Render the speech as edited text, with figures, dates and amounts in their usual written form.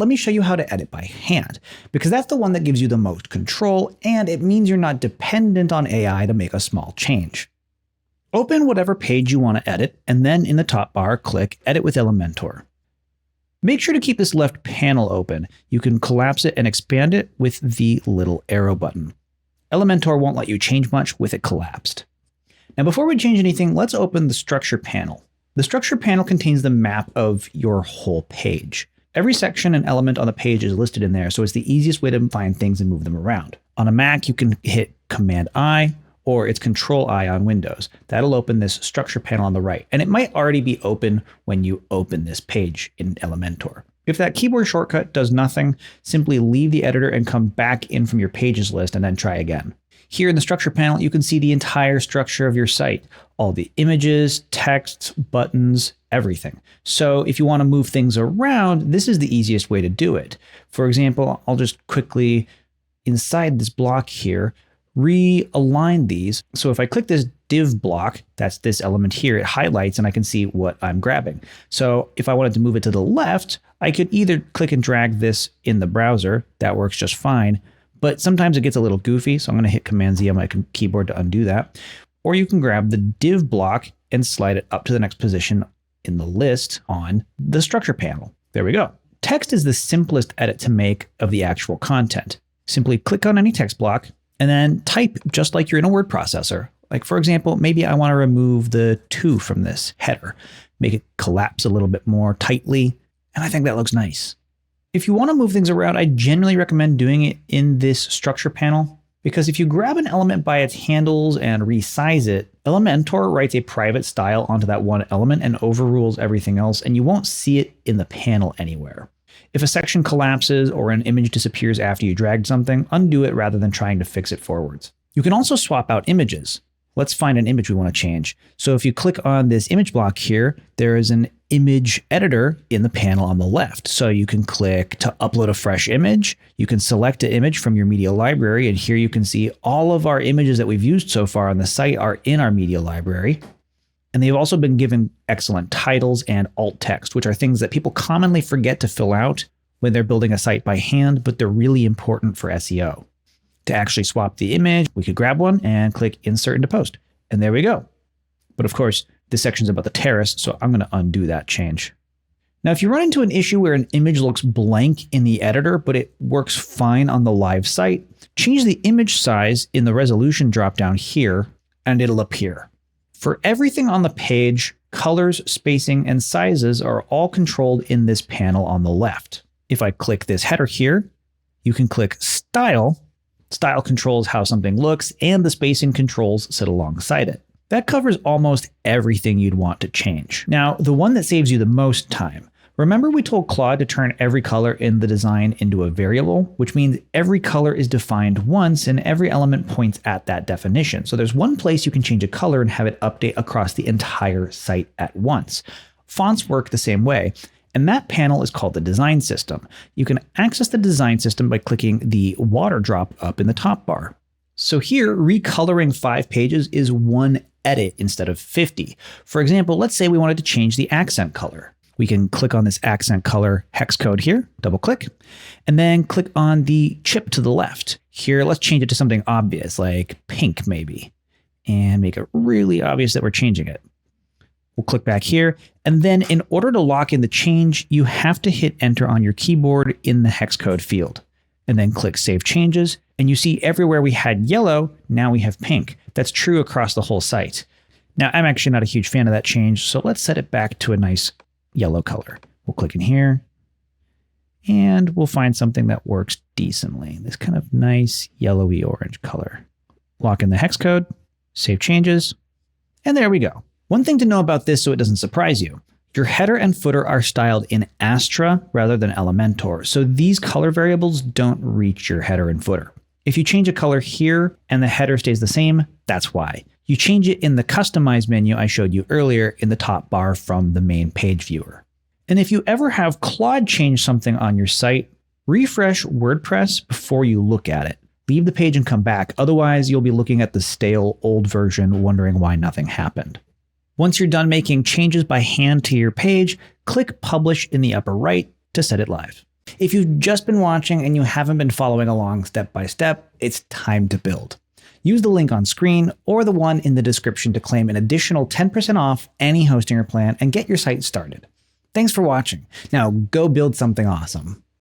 let me show you how to edit by hand, because that's the one that gives you the most control, and it means you're not dependent on AI to make a small change. Open whatever page you want to edit, and then in the top bar, click Edit with Elementor. Make sure to keep this left panel open. You can collapse it and expand it with the little arrow button. Elementor won't let you change much with it collapsed. Now, before we change anything, let's open the Structure panel. The Structure panel contains the map of your whole page. Every section and element on the page is listed in there, so it's the easiest way to find things and move them around. On a Mac, you can hit Command-I, or it's Control-I on Windows. That'll open this Structure panel on the right, and it might already be open when you open this page in Elementor. If that keyboard shortcut does nothing, simply leave the editor and come back in from your pages list and then try again. Here in the Structure panel, you can see the entire structure of your site, all the images, text, buttons, everything. So if you want to move things around, this is the easiest way to do it. For example, I'll just quickly, inside this block here, realign these. So if I click this div block, that's this element here, it highlights and I can see what I'm grabbing. So if I wanted to move it to the left, I could either click and drag this in the browser. That works just fine. But sometimes it gets a little goofy, so I'm going to hit Command-Z on my keyboard to undo that. Or you can grab the div block and slide it up to the next position in the list on the Structure panel. There we go. Text is the simplest edit to make of the actual content. Simply click on any text block and then type just like you're in a word processor. Like, for example, maybe I want to remove the "to" from this header, make it collapse a little bit more tightly, and I think that looks nice. If you want to move things around, I generally recommend doing it in this Structure panel, because if you grab an element by its handles and resize it, Elementor writes a private style onto that one element and overrules everything else, and you won't see it in the panel anywhere. If a section collapses or an image disappears after you dragged something, undo it rather than trying to fix it forwards. You can also swap out images. Let's find an image we want to change. So if you click on this image block here, there is an image editor in the panel on the left. So you can click to upload a fresh image. You can select an image from your media library, and here you can see all of our images that we've used so far on the site are in our media library. And they've also been given excellent titles and alt text, which are things that people commonly forget to fill out when they're building a site by hand, but they're really important for SEO. To actually swap the image, we could grab one and click Insert into Post. And there we go. But of course, this section is about the terrace, so I'm going to undo that change. Now, if you run into an issue where an image looks blank in the editor, but it works fine on the live site, change the image size in the resolution dropdown here, and it'll appear. For everything on the page, colors, spacing, and sizes are all controlled in this panel on the left. If I click this header here, you can click Style. Style controls how something looks, and the spacing controls sit alongside it. That covers almost everything you'd want to change. Now, the one that saves you the most time. Remember we told Claude to turn every color in the design into a variable, which means every color is defined once and every element points at that definition. So there's one place you can change a color and have it update across the entire site at once. Fonts work the same way. And that panel is called the design system. You can access the design system by clicking the water drop up in the top bar. So here, recoloring 5 pages is one edit instead of 50. For example, let's say we wanted to change the accent color. We can click on this accent color hex code here, double click, and then click on the chip to the left. Here, let's change it to something obvious, like pink maybe, and make it really obvious that we're changing it. We'll click back here, and then in order to lock in the change, you have to hit enter on your keyboard in the hex code field, and then click Save Changes, and you see everywhere we had yellow, now we have pink. That's true across the whole site. Now, I'm actually not a huge fan of that change, so let's set it back to a nice yellow color. We'll click in here, and we'll find something that works decently. This kind of nice yellowy orange color. Lock in the hex code, Save Changes, and there we go. One thing to know about this so it doesn't surprise you, your header and footer are styled in Astra rather than Elementor, so these color variables don't reach your header and footer. If you change a color here and the header stays the same, that's why. You change it in the Customize menu I showed you earlier in the top bar from the main page viewer. And if you ever have Claude change something on your site, refresh WordPress before you look at it. Leave the page and come back, otherwise you'll be looking at the stale old version wondering why nothing happened. Once you're done making changes by hand to your page, click Publish in the upper right to set it live. If you've just been watching and you haven't been following along step by step, it's time to build. Use the link on screen or the one in the description to claim an additional 10% off any Hostinger plan and get your site started. Thanks for watching. Now go build something awesome.